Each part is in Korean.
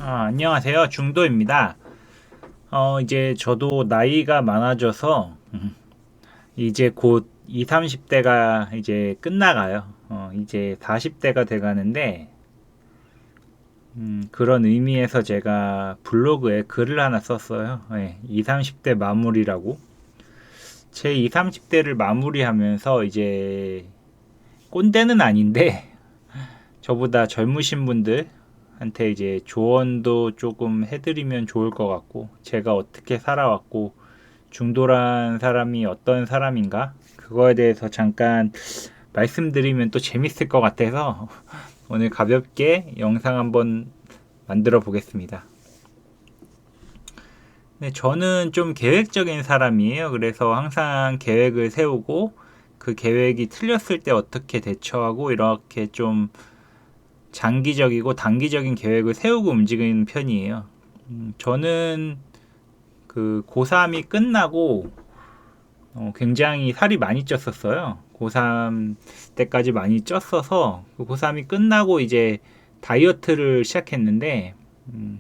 안녕하세요. 중도입니다. 이제 저도 나이가 많아져서 이제 곧 20, 30대가 이제 끝나가요. 이제 40대가 돼가는데 그런 의미에서 제가 블로그에 글을 하나 썼어요. 20, 30대 마무리라고. 제 20, 30대를 마무리하면서 이제 꼰대는 아닌데 저보다 젊으신 분들 한테 이제 조언도 조금 해드리면 좋을 것 같고, 제가 어떻게 살아왔고 중도란 사람이 어떤 사람인가 그거에 대해서 잠깐 말씀드리면 또 재밌을 것 같아서 오늘 가볍게 영상 한번 만들어 보겠습니다. 네, 저는 좀 계획적인 사람이에요. 그래서 항상 계획을 세우고 그 계획이 틀렸을 때 어떻게 대처하고 이렇게 좀 장기적이고 단기적인 계획을 세우고 움직이는 편이에요. 저는 그 고3이 끝나고 굉장히 살이 많이 쪘었어요. 고3 때까지 많이 쪘어서 그 고3이 끝나고 이제 다이어트를 시작했는데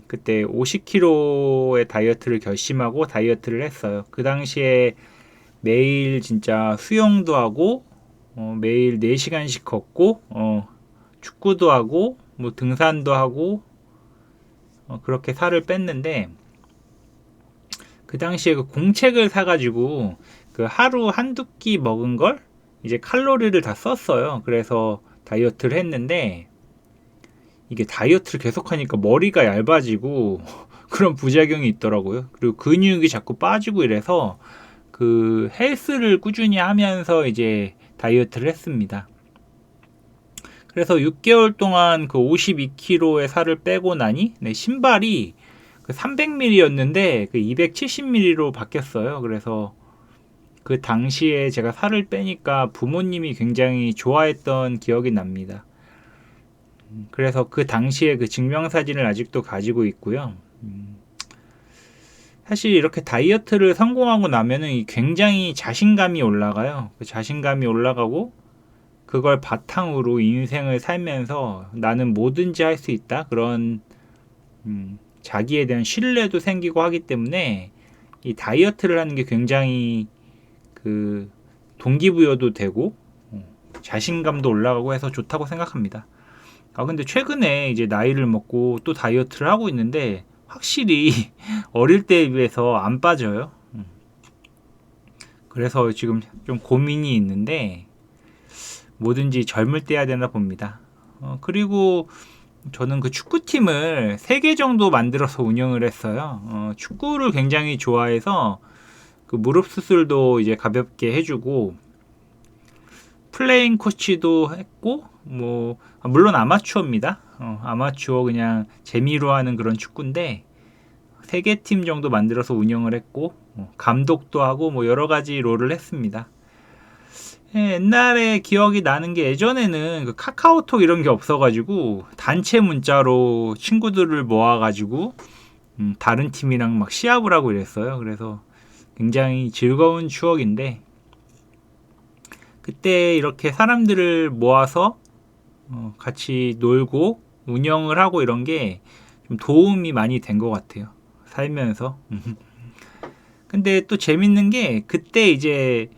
그때 50kg의 다이어트를 결심하고 다이어트를 했어요. 그 당시에 매일 진짜 수영도 하고 매일 4시간씩 걷고 축구도 하고 뭐 등산도 하고 그렇게 살을 뺐는데 그 당시에 그 공책을 사가지고 그 하루 한두 끼 먹은 걸 이제 칼로리를 다 썼어요. 그래서 다이어트를 했는데 이게 다이어트를 계속하니까 머리가 얇아지고 그런 부작용이 있더라고요. 그리고 근육이 자꾸 빠지고 이래서 그 헬스를 꾸준히 하면서 이제 다이어트를 했습니다. 그래서 6개월 동안 그 52kg의 살을 빼고 나니 신발이 그 300ml였는데 그 270ml로 바뀌었어요. 그래서 그 당시에 제가 살을 빼니까 부모님이 굉장히 좋아했던 기억이 납니다. 그래서 그 당시에 그 증명사진을 아직도 가지고 있고요. 사실 이렇게 다이어트를 성공하고 나면은 굉장히 자신감이 올라가요. 그 자신감이 올라가고 그걸 바탕으로 인생을 살면서 나는 뭐든지 할 수 있다. 그런 자기에 대한 신뢰도 생기고 하기 때문에 이 다이어트를 하는 게 굉장히 그 동기부여도 되고 자신감도 올라가고 해서 좋다고 생각합니다. 근데 최근에 이제 나이를 먹고 또 다이어트를 하고 있는데 확실히 어릴 때에 비해서 안 빠져요. 그래서 지금 좀 고민이 있는데 뭐든지 젊을 때 해야 되나 봅니다. 그리고 저는 그 축구팀을 3개 정도 만들어서 운영을 했어요. 축구를 굉장히 좋아해서 그 무릎 수술도 이제 가볍게 해주고 플레잉 코치도 했고 뭐 물론 아마추어입니다. 아마추어 그냥 재미로 하는 그런 축구인데 3개 팀 정도 만들어서 운영을 했고 감독도 하고 뭐 여러 가지 롤을 했습니다. 옛날에 기억이 나는 게 예전에는 그 카카오톡 이런 게 없어가지고 단체 문자로 친구들을 모아가지고 다른 팀이랑 막 시합을 하고 이랬어요. 그래서 굉장히 즐거운 추억인데 그때 이렇게 사람들을 모아서 같이 놀고 운영을 하고 이런 게 좀 도움이 많이 된 것 같아요. 살면서. 근데 또 재밌는 게 그때 이제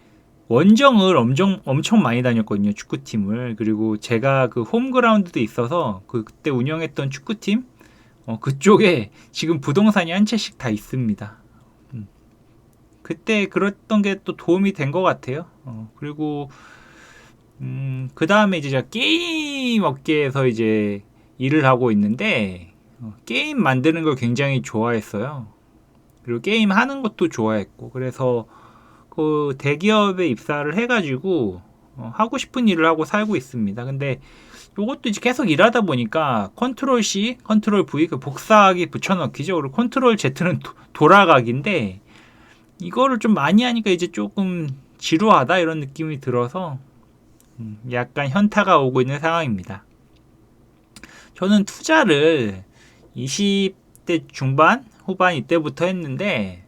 원정을 엄청 많이 다녔거든요. 축구팀을. 그리고 제가 그 홈그라운드도 있어서 그때 운영했던 축구팀 그쪽에 지금 부동산이 한 채씩 다 있습니다. 그때 그랬던 게 또 도움이 된 것 같아요. 그리고 그 다음에 이제 제가 게임 업계에서 이제 일을 하고 있는데 게임 만드는 걸 굉장히 좋아했어요. 그리고 게임 하는 것도 좋아했고 그래서 그 대기업에 입사를 해가지고 하고 싶은 일을 하고 살고 있습니다. 근데 이것도 이제 계속 일하다 보니까 컨트롤 C, 컨트롤 V 그 복사하기 붙여넣기죠. 그리고 컨트롤 Z는 돌아가기인데 이거를 좀 많이 하니까 이제 조금 지루하다 이런 느낌이 들어서 약간 현타가 오고 있는 상황입니다. 저는 투자를 20대 중반, 후반 이때부터 했는데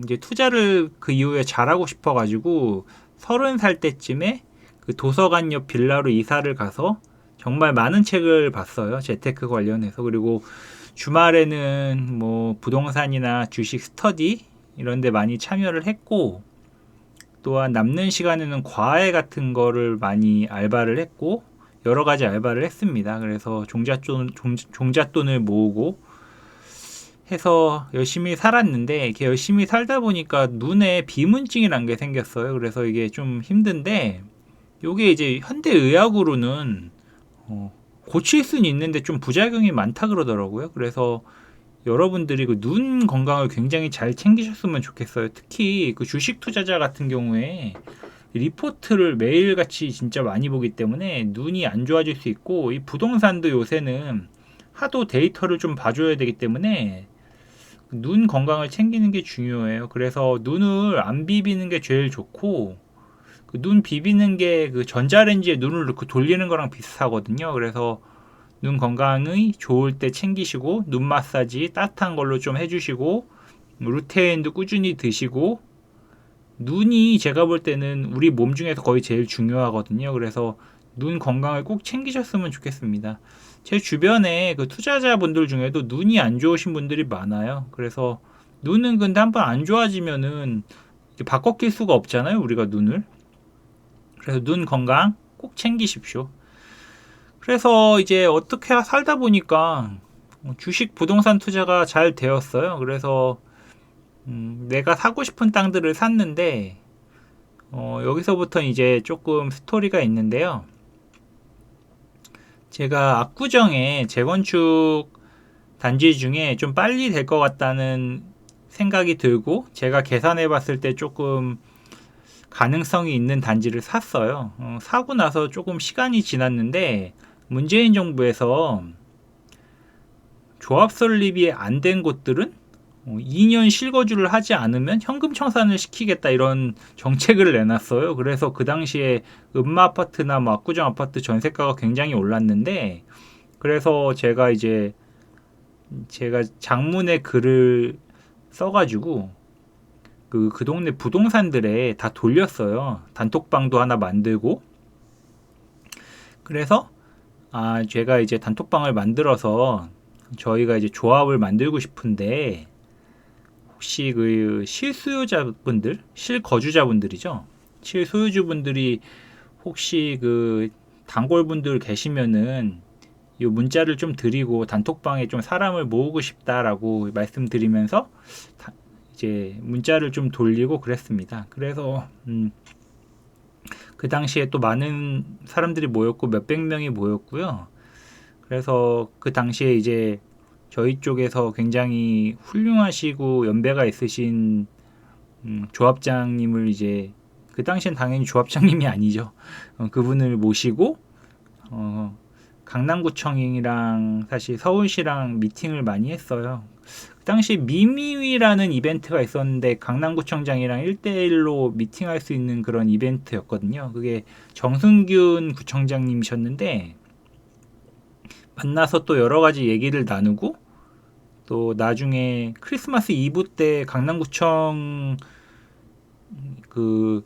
이제 투자를 그 이후에 잘하고 싶어가지고 30살 때쯤에 그 도서관 옆 빌라로 이사를 가서 정말 많은 책을 봤어요. 재테크 관련해서. 그리고 주말에는 뭐 부동산이나 주식 스터디 이런 데 많이 참여를 했고, 또한 남는 시간에는 과외 같은 거를 많이 알바를 했고, 여러 가지 알바를 했습니다. 그래서 종잣돈을 모으고 해서 열심히 살았는데, 이렇게 열심히 살다 보니까 눈에 비문증이란 게 생겼어요. 그래서 이게 좀 힘든데, 요게 이제 현대의학으로는 고칠 수는 있는데 좀 부작용이 많다 그러더라고요. 그래서 여러분들이 그 눈 건강을 굉장히 잘 챙기셨으면 좋겠어요. 특히 그 주식 투자자 같은 경우에 리포트를 매일같이 진짜 많이 보기 때문에 눈이 안 좋아질 수 있고, 이 부동산도 요새는 하도 데이터를 좀 봐줘야 되기 때문에 눈 건강을 챙기는 게 중요해요. 그래서 눈을 안 비비는 게 제일 좋고, 그 눈 비비는 게 그 전자레인지에 눈을 넣고 돌리는 거랑 비슷하거든요. 그래서 눈 건강이 좋을 때 챙기시고, 눈 마사지 따뜻한 걸로 좀 해주시고, 루테인도 꾸준히 드시고, 눈이 제가 볼 때는 우리 몸 중에서 거의 제일 중요하거든요. 그래서 눈 건강을 꼭 챙기셨으면 좋겠습니다. 제 주변에 그 투자자분들 중에도 눈이 안 좋으신 분들이 많아요. 그래서 눈은 근데 한번 안 좋아지면은 바꿔 낄 수가 없잖아요, 우리가 눈을. 그래서 눈 건강 꼭 챙기십시오. 그래서 이제 어떻게 살다 보니까 주식 부동산 투자가 잘 되었어요. 그래서 내가 사고 싶은 땅들을 샀는데, 여기서부터 이제 조금 스토리가 있는데요. 제가 압구정에 재건축 단지 중에 좀 빨리 될 것 같다는 생각이 들고, 제가 계산해 봤을 때 조금 가능성이 있는 단지를 샀어요. 사고 나서 조금 시간이 지났는데, 문재인 정부에서 조합 설립이 안 된 곳들은 2년 실거주를 하지 않으면 현금 청산을 시키겠다, 이런 정책을 내놨어요. 그래서 그 당시에 음마 아파트나 뭐 압구정 아파트 전세가가 굉장히 올랐는데, 그래서 제가 장문의 글을 써가지고 그 동네 부동산들에 다 돌렸어요. 단톡방도 하나 만들고. 그래서 제가 이제 단톡방을 만들어서 저희가 이제 조합을 만들고 싶은데, 혹시 그 실수요자분들, 실거주자분들이죠. 실소유주분들이 혹시 그 단골분들 계시면은 이 문자를 좀 드리고 단톡방에 좀 사람을 모으고 싶다라고 말씀드리면서 이제 문자를 좀 돌리고 그랬습니다. 그래서 그 당시에 또 많은 사람들이 모였고 몇백 명이 모였고요. 그래서 그 당시에 이제 저희 쪽에서 굉장히 훌륭하시고 연배가 있으신 조합장님을, 이제 그 당시엔 당연히 조합장님이 아니죠. 그분을 모시고 강남구청이랑 사실 서울시랑 미팅을 많이 했어요. 그 당시 미미위라는 이벤트가 있었는데 강남구청장이랑 1대1로 미팅할 수 있는 그런 이벤트였거든요. 그게 정승균 구청장님이셨는데, 만나서 또 여러 가지 얘기를 나누고, 또 나중에 크리스마스 이브 때 강남구청 그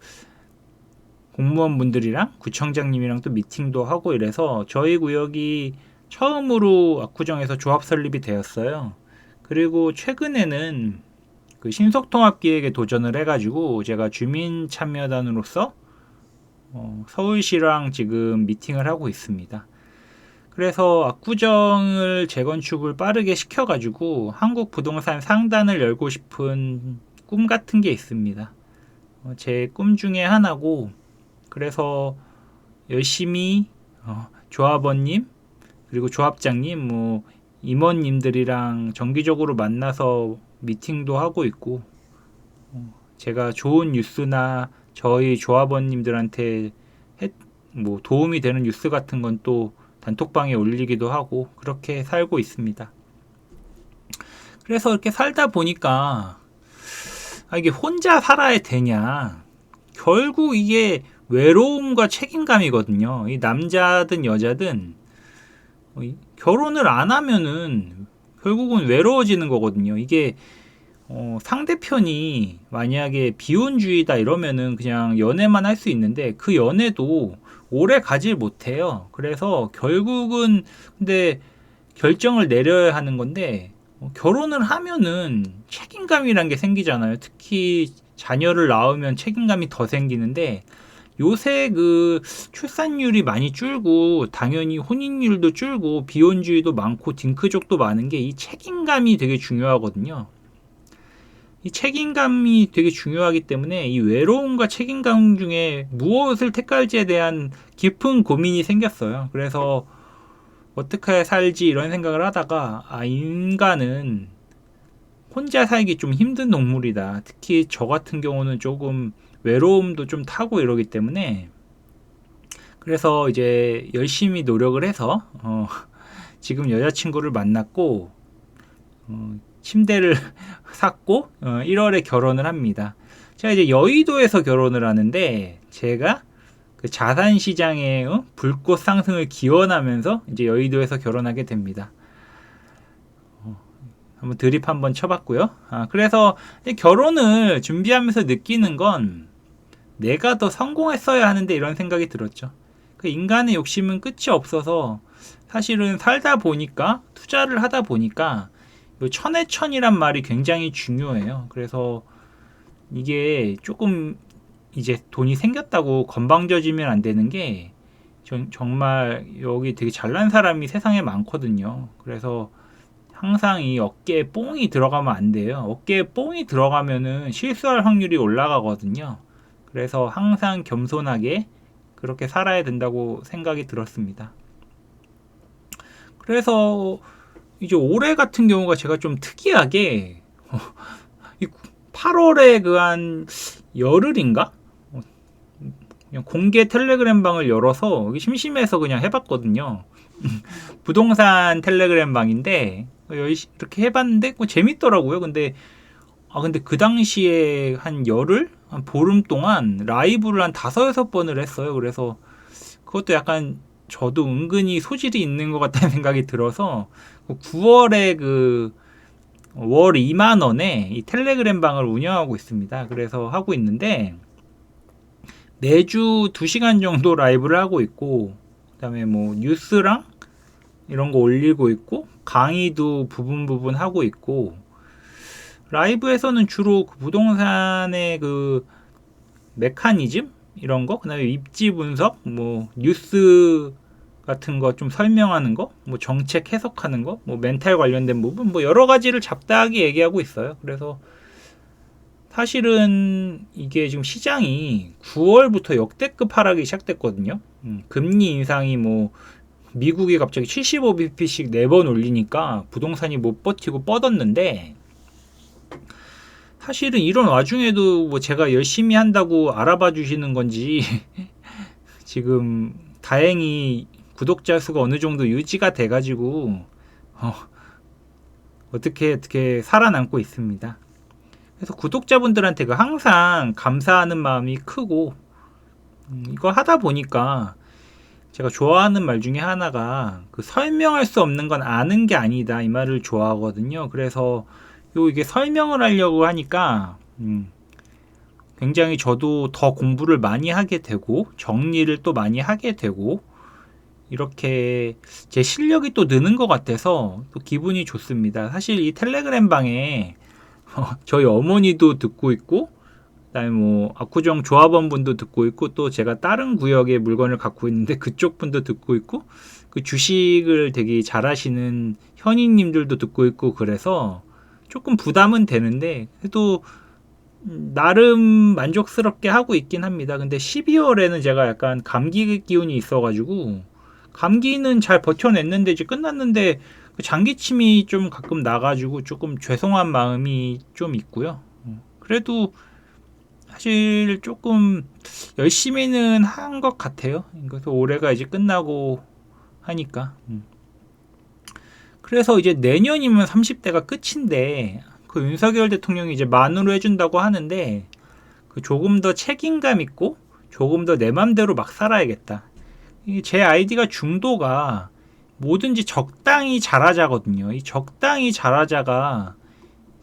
공무원분들이랑 구청장님이랑 또 미팅도 하고 이래서 저희 구역이 처음으로 압구정에서 조합 설립이 되었어요. 그리고 최근에는 그 신속통합기획에 도전을 해가지고 제가 주민참여단으로서 서울시랑 지금 미팅을 하고 있습니다. 그래서 압구정을 재건축을 빠르게 시켜가지고 한국 부동산 상단을 열고 싶은 꿈 같은 게 있습니다. 제 꿈 중에 하나고, 그래서 열심히 조합원님 그리고 조합장님 뭐 임원님들이랑 정기적으로 만나서 미팅도 하고 있고, 제가 좋은 뉴스나 저희 조합원님들한테 뭐 도움이 되는 뉴스 같은 건 또 단톡방에 올리기도 하고 그렇게 살고 있습니다. 그래서 이렇게 살다 보니까 이게 혼자 살아야 되냐, 결국 이게 외로움과 책임감이거든요. 이 남자든 여자든 결혼을 안 하면은 결국은 외로워지는 거거든요. 이게 상대편이 만약에 비혼주의다 이러면은 그냥 연애만 할 수 있는데, 그 연애도 오래 가질 못해요. 그래서 결국은 근데 결정을 내려야 하는 건데 결혼을 하면은 책임감이란 게 생기잖아요. 특히 자녀를 낳으면 책임감이 더 생기는데 요새 그 출산율이 많이 줄고 당연히 혼인율도 줄고 비혼주의도 많고 딩크족도 많은 게 이 책임감이 되게 중요하거든요. 이 책임감이 되게 중요하기 때문에 이 외로움과 책임감 중에 무엇을 택할지에 대한 깊은 고민이 생겼어요. 그래서 어떻게 살지 이런 생각을 하다가 인간은 혼자 살기 좀 힘든 동물이다. 특히 저 같은 경우는 조금 외로움도 좀 타고 이러기 때문에 그래서 이제 열심히 노력을 해서 지금 여자친구를 만났고 침대를 샀고 1월에 결혼을 합니다. 제가 이제 여의도에서 결혼을 하는데 제가 그 자산 시장의 불꽃 상승을 기원하면서 이제 여의도에서 결혼하게 됩니다. 한번 드립 한번 쳐봤고요. 그래서 결혼을 준비하면서 느끼는 건 내가 더 성공했어야 하는데 이런 생각이 들었죠. 그 인간의 욕심은 끝이 없어서 사실은 살다 보니까 투자를 하다 보니까 천해천이란 말이 굉장히 중요해요. 그래서 이게 조금 이제 돈이 생겼다고 건방져지면 안 되는 게 정말 여기 되게 잘난 사람이 세상에 많거든요. 그래서 항상 이 어깨에 뽕이 들어가면 안 돼요. 어깨에 뽕이 들어가면은 실수할 확률이 올라가거든요. 그래서 항상 겸손하게 그렇게 살아야 된다고 생각이 들었습니다. 그래서 이제 올해 같은 경우가 제가 좀 특이하게 8월에 그 한 열흘인가? 그냥 공개 텔레그램 방을 열어서 심심해서 그냥 해봤거든요. 부동산 텔레그램 방인데 이렇게 해봤는데 재밌더라고요. 근데 그 당시에 한 열흘? 한 보름 동안 라이브를 한 5-6번을 했어요. 그래서 그것도 약간 저도 은근히 소질이 있는 것 같다는 생각이 들어서 9월에 월 2만원에 이 텔레그램 방을 운영하고 있습니다. 그래서 하고 있는데 매주 2시간 정도 라이브를 하고 있고 그 다음에 뭐 뉴스랑 이런 거 올리고 있고 강의도 부분 하고 있고 라이브에서는 주로 그 부동산의 그 메커니즘 이런 거 그다음에 입지 분석 뭐 뉴스 같은 거 좀 설명하는 거 뭐 정책 해석하는 거 뭐 멘탈 관련된 부분 뭐 여러 가지를 잡다하게 얘기하고 있어요. 그래서 사실은 이게 지금 시장이 9월부터 역대급 하락이 시작됐거든요. 금리 인상이 뭐 미국이 갑자기 75bp씩 4번 올리니까 부동산이 못 버티고 뻗었는데 사실은 이런 와중에도 뭐 제가 열심히 한다고 알아봐 주시는 건지 지금 다행히 구독자 수가 어느 정도 유지가 돼가지고 어떻게 살아남고 있습니다. 그래서 구독자분들한테 항상 감사하는 마음이 크고 이거 하다 보니까 제가 좋아하는 말 중에 하나가 설명할 수 없는 건 아는 게 아니다 이 말을 좋아하거든요. 그래서 이게 설명을 하려고 하니까 굉장히 저도 더 공부를 많이 하게 되고 정리를 또 많이 하게 되고 이렇게 제 실력이 또 느는 것 같아서 또 기분이 좋습니다. 사실 이 텔레그램 방에 저희 어머니도 듣고 있고 그다음에 뭐 압구정 조합원 분도 듣고 있고 또 제가 다른 구역의 물건을 갖고 있는데 그쪽 분도 듣고 있고 그 주식을 되게 잘하시는 현인님들도 듣고 있고 그래서 조금 부담은 되는데 그래도 나름 만족스럽게 하고 있긴 합니다. 근데 12월에는 제가 약간 감기 기운이 있어가지고 감기는 잘 버텨냈는데 이제 끝났는데 장기침이 좀 가끔 나가지고 조금 죄송한 마음이 좀 있고요. 그래도 사실 조금 열심히는 한 것 같아요. 그래서 올해가 이제 끝나고 하니까. 그래서 이제 내년이면 30대가 끝인데 그 윤석열 대통령이 이제 만으로 해준다고 하는데 조금 더 책임감 있고 조금 더 내 맘대로 막 살아야겠다. 제 아이디가 중도가 뭐든지 적당히 잘하자거든요. 이 적당히 잘하자가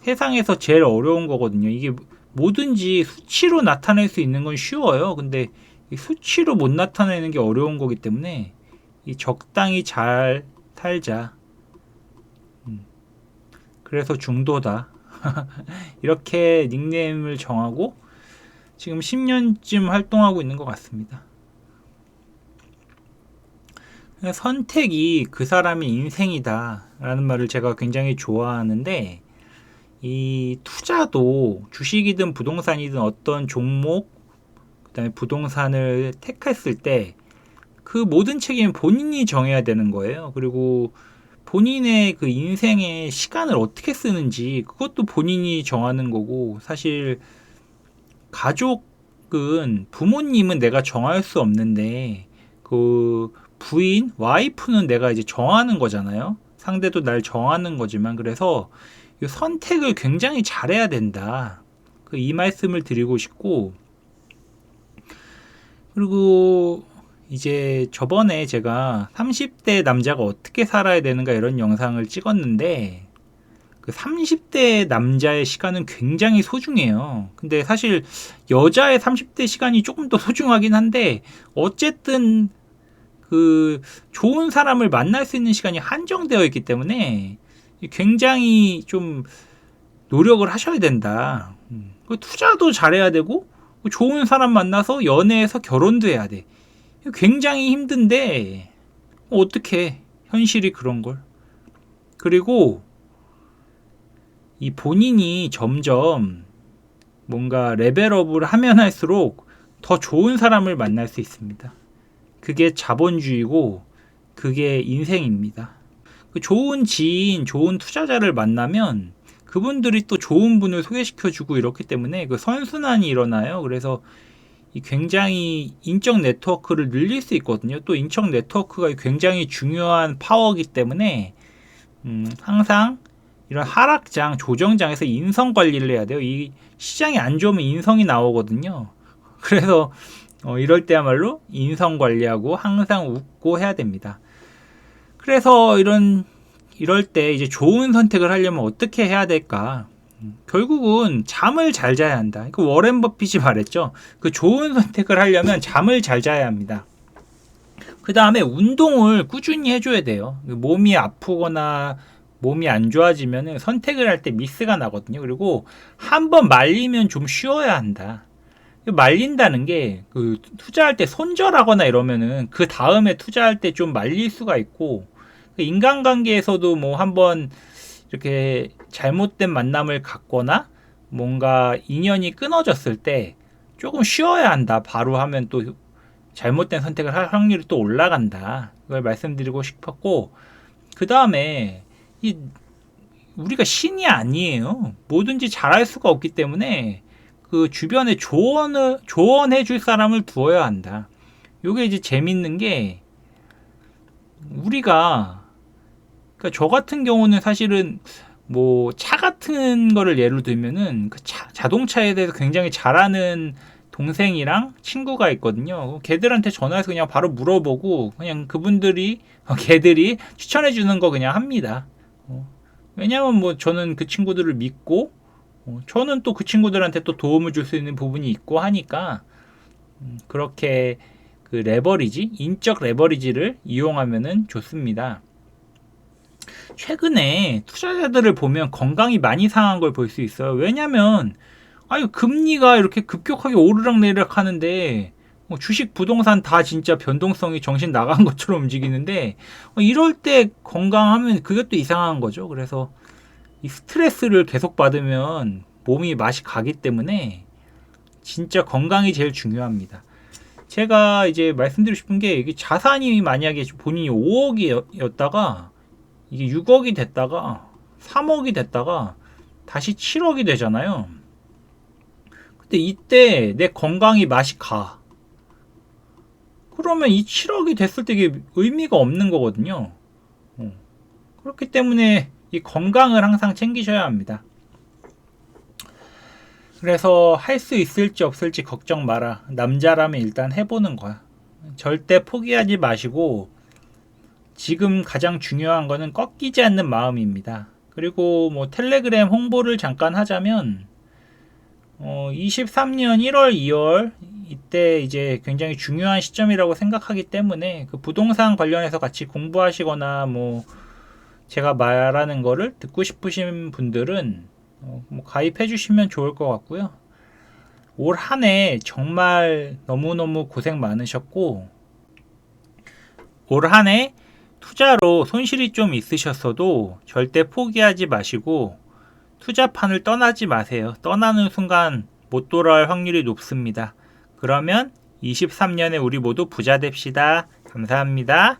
세상에서 제일 어려운 거거든요. 이게 뭐든지 수치로 나타낼 수 있는 건 쉬워요. 근데 이 수치로 못 나타내는 게 어려운 거기 때문에 이 적당히 잘 살자. 그래서 중도다. 이렇게 닉네임을 정하고 지금 10년쯤 활동하고 있는 것 같습니다. 선택이 그 사람의 인생이다 라는 말을 제가 굉장히 좋아하는데, 이 투자도 주식이든 부동산이든 어떤 종목, 그 다음에 부동산을 택했을 때 그 모든 책임은 본인이 정해야 되는 거예요. 그리고 본인의 그 인생의 시간을 어떻게 쓰는지 그것도 본인이 정하는 거고, 사실 가족은, 부모님은 내가 정할 수 없는데 그 부인, 와이프는 내가 이제 정하는 거잖아요. 상대도 날 정하는 거지만, 그래서 이 선택을 굉장히 잘해야 된다. 이 말씀을 드리고 싶고, 그리고 이제 저번에 제가 30대 남자가 어떻게 살아야 되는가 이런 영상을 찍었는데, 그 30대 남자의 시간은 굉장히 소중해요. 근데 사실 여자의 30대 시간이 조금 더 소중하긴 한데, 어쨌든 그 좋은 사람을 만날 수 있는 시간이 한정되어 있기 때문에 굉장히 좀 노력을 하셔야 된다. 투자도 잘해야 되고, 좋은 사람 만나서 연애해서 결혼도 해야 돼. 굉장히 힘든데 어떻게, 현실이 그런 걸. 그리고 이 본인이 점점 뭔가 레벨업을 하면 할수록 더 좋은 사람을 만날 수 있습니다. 그게 자본주의고 그게 인생입니다. 좋은 지인, 좋은 투자자를 만나면 그분들이 또 좋은 분을 소개시켜주고 이렇기 때문에 그 선순환이 일어나요. 그래서 굉장히 인적 네트워크를 늘릴 수 있거든요. 또 인적 네트워크가 굉장히 중요한 파워이기 때문에 항상 이런 하락장, 조정장에서 인성 관리를 해야 돼요. 이 시장이 안 좋으면 인성이 나오거든요. 그래서 이럴 때야말로 인성 관리하고 항상 웃고 해야 됩니다. 그래서 이럴 때 이제 좋은 선택을 하려면 어떻게 해야 될까? 결국은 잠을 잘 자야 한다. 그 워렌 버핏이 말했죠. 그 좋은 선택을 하려면 잠을 잘 자야 합니다. 그 다음에 운동을 꾸준히 해줘야 돼요. 몸이 아프거나 몸이 안 좋아지면 선택을 할 때 미스가 나거든요. 그리고 한번 말리면 좀 쉬어야 한다. 말린다는 게 그 투자할 때 손절하거나 이러면은 그 다음에 투자할 때 좀 말릴 수가 있고, 인간관계에서도 뭐 한번 이렇게 잘못된 만남을 갖거나 뭔가 인연이 끊어졌을 때 조금 쉬어야 한다. 바로 하면 또 잘못된 선택을 할 확률이 또 올라간다. 그걸 말씀드리고 싶었고, 그 다음에 우리가 신이 아니에요. 뭐든지 잘할 수가 없기 때문에 그 주변에 조언해 줄 사람을 두어야 한다. 요게 이제 재밌는 게, 우리가, 그러니까 저 같은 경우는 사실은 뭐 차 같은 거를 예를 들면은 그 자동차에 대해서 굉장히 잘하는 동생이랑 친구가 있거든요. 걔들한테 전화해서 그냥 바로 물어보고 그냥 걔들이 추천해 주는 거 그냥 합니다. 왜냐면 뭐 저는 그 친구들을 믿고, 저는 또 그 친구들한테 또 도움을 줄 수 있는 부분이 있고 하니까, 그렇게 그 레버리지, 인적 레버리지를 이용하면은 좋습니다. 최근에 투자자들을 보면 건강이 많이 상한 걸 볼 수 있어요. 왜냐면 금리가 이렇게 급격하게 오르락내리락 하는데 주식, 부동산 다 진짜 변동성이 정신 나간 것처럼 움직이는데, 이럴 때 건강하면 그것도 이상한 거죠. 그래서 이 스트레스를 계속 받으면 몸이 맛이 가기 때문에 진짜 건강이 제일 중요합니다. 제가 이제 말씀드리고 싶은 게, 이게 자산이 만약에 본인이 5억이었다가 이게 6억이 됐다가 3억이 됐다가 다시 7억이 되잖아요. 근데 이때 내 건강이 맛이 가. 그러면 이 7억이 됐을 때 이게 의미가 없는 거거든요. 그렇기 때문에 이 건강을 항상 챙기셔야 합니다. 그래서 할 수 있을지 없을지 걱정 마라. 남자라면 일단 해보는 거야. 절대 포기하지 마시고, 지금 가장 중요한 거는 꺾이지 않는 마음입니다. 그리고 뭐 텔레그램 홍보를 잠깐 하자면, 23년 1월, 2월 이때 이제 굉장히 중요한 시점이라고 생각하기 때문에 그 부동산 관련해서 같이 공부하시거나 뭐 제가 말하는 거를 듣고 싶으신 분들은 뭐 가입해 주시면 좋을 것 같고요. 올 한 해 정말 너무너무 고생 많으셨고, 올 한 해 투자로 손실이 좀 있으셨어도 절대 포기하지 마시고 투자판을 떠나지 마세요. 떠나는 순간 못 돌아올 확률이 높습니다. 그러면 23년에 우리 모두 부자 됩시다. 감사합니다.